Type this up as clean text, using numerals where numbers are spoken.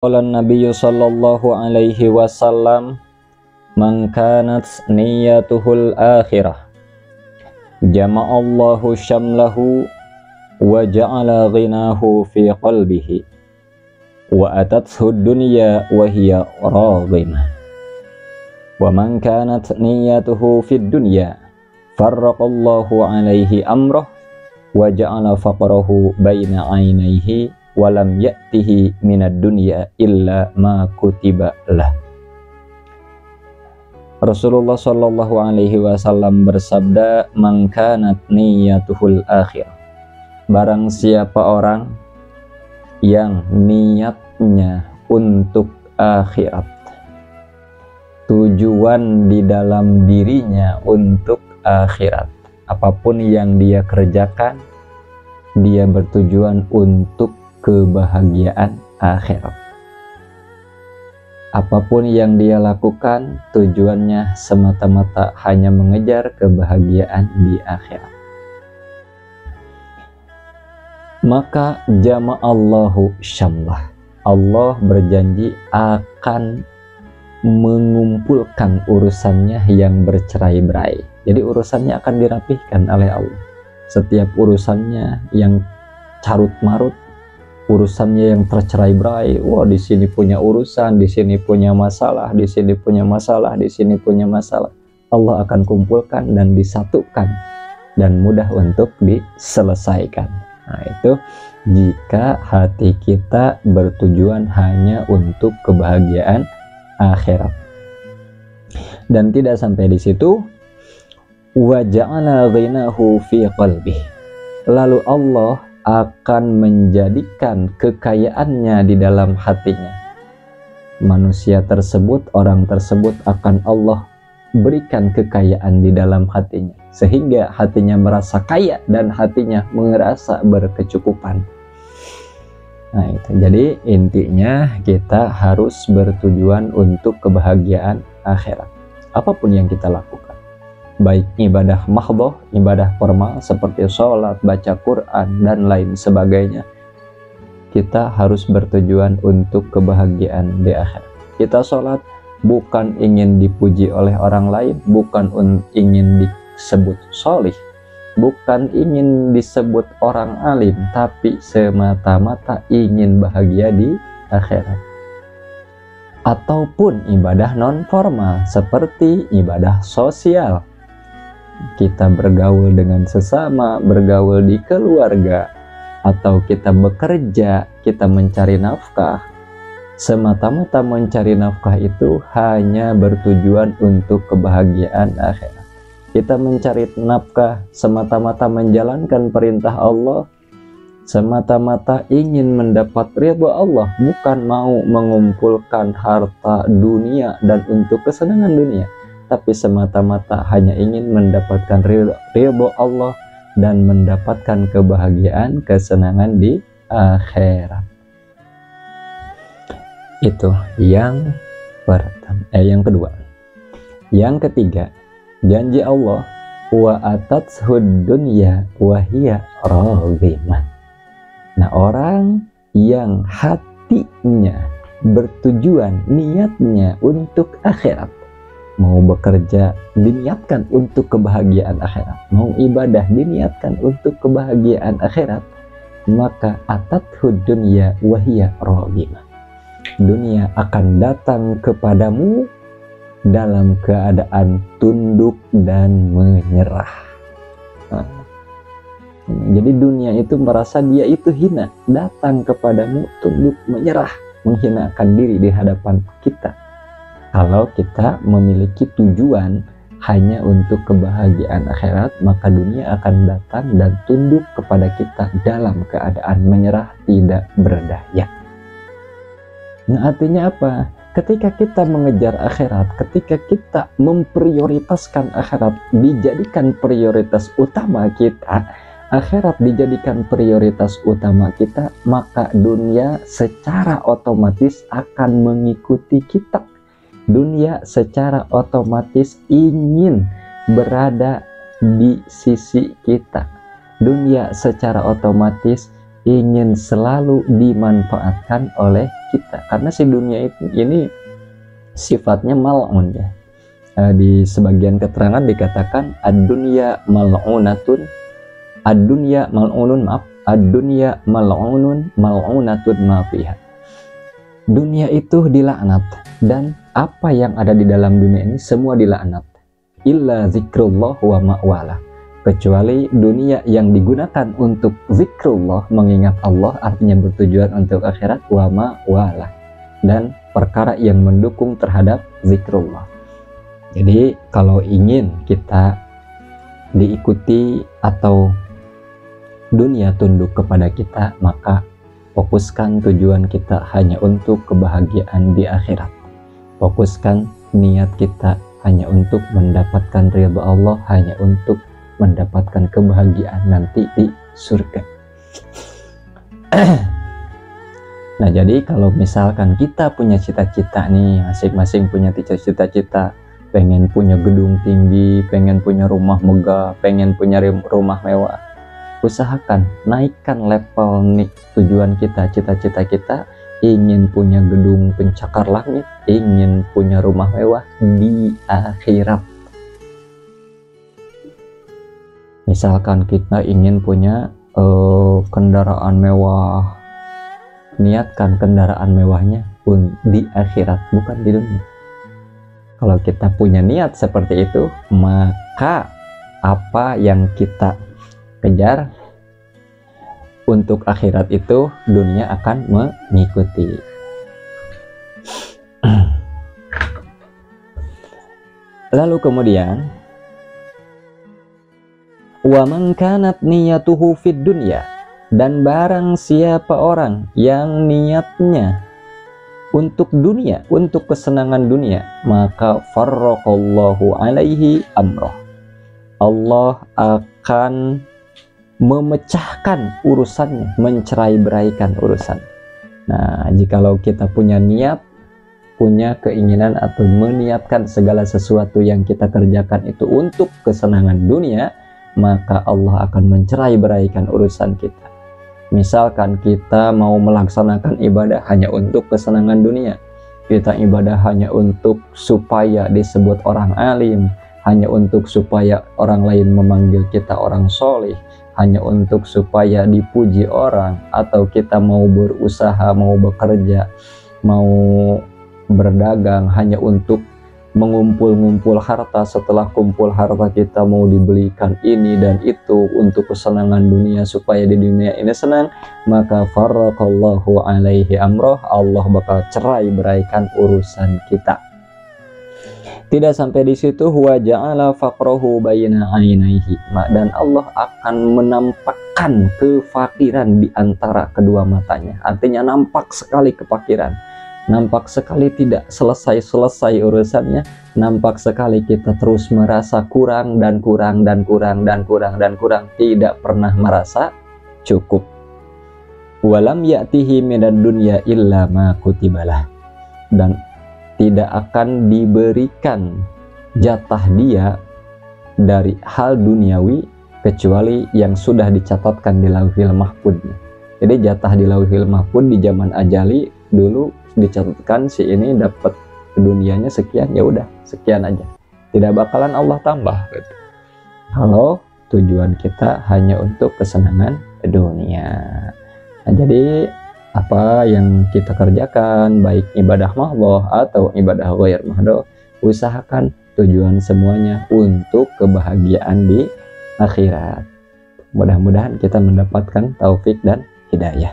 Qala Nabi sallallahu alaihi wasallam, man kanat niyyatuhul akhirah jama'allahu syamlahu wa ja'ala ghinahu fi qalbihi wa atathu dunya wa hiya raghimah wa man kanat niyyatuhu fid dunya farraqallahu alaihi amrah wa ja'ala faqrahu baina 'ainaihi walam ya'tihi minad dunya illa ma kutiba lah. Rasulullah sallallahu alaihi wasallam bersabda, man kanat niyyatuhul akhir, barang siapa orang yang niatnya untuk akhirat, tujuan di dalam dirinya untuk akhirat, apapun yang dia kerjakan dia bertujuan untuk kebahagiaan akhirat. Apapun yang dia lakukan tujuannya semata-mata hanya mengejar kebahagiaan di akhirat. Maka jama'allahu syamlah, Allah berjanji akan mengumpulkan urusannya yang bercerai-berai. Jadi urusannya akan dirapihkan oleh Allah. Setiap urusannya yang carut marut, urusannya yang tercerai-berai, wah di sini punya urusan, di sini punya masalah, di sini punya masalah, di sini punya masalah, Allah akan kumpulkan dan disatukan dan mudah untuk diselesaikan. Nah, itu jika hati kita bertujuan hanya untuk kebahagiaan akhirat. Dan tidak sampai di situ, wa ja'ala ghinahu fi qalbihi, lalu Allah akan menjadikan kekayaannya di dalam hatinya. Manusia tersebut, orang tersebut akan Allah berikan kekayaan di dalam hatinya, sehingga hatinya merasa kaya dan hatinya merasa berkecukupan. Nah itu, jadi intinya kita harus bertujuan untuk kebahagiaan akhirat, apapun yang kita lakukan, baik ibadah mahdhah, ibadah formal seperti sholat, baca Quran, dan lain sebagainya, kita harus bertujuan untuk kebahagiaan di akhirat. Kita sholat bukan ingin dipuji oleh orang lain, bukan ingin disebut sholih, bukan ingin disebut orang alim, tapi semata-mata ingin bahagia di akhirat. Ataupun ibadah non formal seperti ibadah sosial, kita bergaul dengan sesama, bergaul di keluarga, atau kita bekerja, kita mencari nafkah. Semata-mata mencari nafkah itu hanya bertujuan untuk kebahagiaan akhirat. Kita mencari nafkah semata-mata menjalankan perintah Allah, semata-mata ingin mendapat ridha Allah, bukan mau mengumpulkan harta dunia dan untuk kesenangan dunia, tapi semata-mata hanya ingin mendapatkan ridho Allah dan mendapatkan kebahagiaan, kesenangan di akhirat. Itu yang pertama. Yang kedua. Yang ketiga, janji Allah, wa atathud dunya wa hiya raghimah. Nah, orang yang hatinya bertujuan, niatnya untuk akhirat, mau bekerja diniatkan untuk kebahagiaan akhirat, mau ibadah diniatkan untuk kebahagiaan akhirat, maka atathud dunya wa hiya raghimah. Dunia akan datang kepadamu dalam keadaan tunduk dan menyerah. Nah, jadi dunia itu merasa dia itu hina, datang kepadamu tunduk menyerah, menghinakan diri di hadapan kita. Kalau kita memiliki tujuan hanya untuk kebahagiaan akhirat, maka dunia akan datang dan tunduk kepada kita dalam keadaan menyerah, tidak berdaya. Nah, artinya apa? Ketika kita mengejar akhirat, ketika kita memprioritaskan akhirat, dijadikan prioritas utama kita, akhirat dijadikan prioritas utama kita, maka dunia secara otomatis akan mengikuti kita. Dunia secara otomatis ingin berada di sisi kita. Dunia secara otomatis ingin selalu dimanfaatkan oleh kita, karena si dunia ini sifatnya mal'un ya. Di sebagian keterangan dikatakan ad-dunya mal'unatun, ad-dunya mal'unun, maaf, ad-dunya mal'unun mal'unatun ma fiha. Dunia itu dilaknat, dan apa yang ada di dalam dunia ini semua dilaknat, illa zikrullah wa ma'wala, kecuali dunia yang digunakan untuk zikrullah, mengingat Allah, artinya bertujuan untuk akhirat, wa ma'wala, dan perkara yang mendukung terhadap zikrullah. Jadi kalau ingin kita diikuti atau dunia tunduk kepada kita, maka fokuskan tujuan kita hanya untuk kebahagiaan di akhirat. Fokuskan niat kita hanya untuk mendapatkan ridha Allah, hanya untuk mendapatkan kebahagiaan nanti di surga. Nah, jadi kalau misalkan kita punya cita-cita nih, masing-masing punya cita-cita, pengen punya gedung tinggi, pengen punya rumah megah, pengen punya rumah mewah, usahakan naikkan level nih tujuan kita, cita-cita kita, ingin punya gedung pencakar langit, ingin punya rumah mewah di akhirat. Misalkan kita ingin punya kendaraan mewah, niatkan kendaraan mewahnya pun di akhirat, bukan di dunia. Kalau kita punya niat seperti itu, maka apa yang kita kejar untuk akhirat itu, dunia akan mengikuti. Lalu kemudian, wa man kanat niyatuhu fid dunya, dan barang siapa orang yang niatnya untuk dunia, untuk kesenangan dunia, maka farraqallahu alaihi amroh, Allah akan memecahkan urusannya, mencerai-beraikan urusan. Nah, jikalau kita punya niat, punya keinginan atau meniatkan segala sesuatu yang kita kerjakan itu untuk kesenangan dunia, maka Allah akan mencerai-beraikan urusan kita. Misalkan kita mau melaksanakan ibadah hanya untuk kesenangan dunia, kita ibadah hanya untuk supaya disebut orang alim, hanya untuk supaya orang lain memanggil kita orang soleh, hanya untuk supaya dipuji orang, atau kita mau berusaha, mau bekerja, mau berdagang hanya untuk mengumpul-ngumpul harta, setelah kumpul harta kita mau dibelikan ini dan itu untuk kesenangan dunia supaya di dunia ini senang, maka farraqallahu alaihi amroh, Allah bakal cerai beraikan urusan kita. Tidak sampai di situ, huwa ja'ala faqrahu baina ainaihi, dan Allah akan menampakkan kefakiran di antara kedua matanya. Artinya nampak sekali kefakiran, nampak sekali tidak selesai-selesai urusannya, nampak sekali kita terus merasa kurang dan kurang dan kurang dan kurang dan kurang, tidak pernah merasa cukup. Walam ya'tihi minad dunya illa ma kutibalah, dan tidak akan diberikan jatah dia dari hal duniawi kecuali yang sudah dicatatkan di Lauhil Mahfudz. Jadi jatah di Lauhil Mahfudz di zaman ajali dulu dicatatkan, si ini dapat dunianya sekian, ya udah sekian aja, tidak bakalan Allah tambah gitu. Kalau tujuan kita hanya untuk kesenangan dunia. Nah, jadi apa yang kita kerjakan, baik ibadah mahdhah atau ibadah ghair mahdhah, usahakan tujuan semuanya untuk kebahagiaan di akhirat. Mudah-mudahan kita mendapatkan taufik dan hidayah.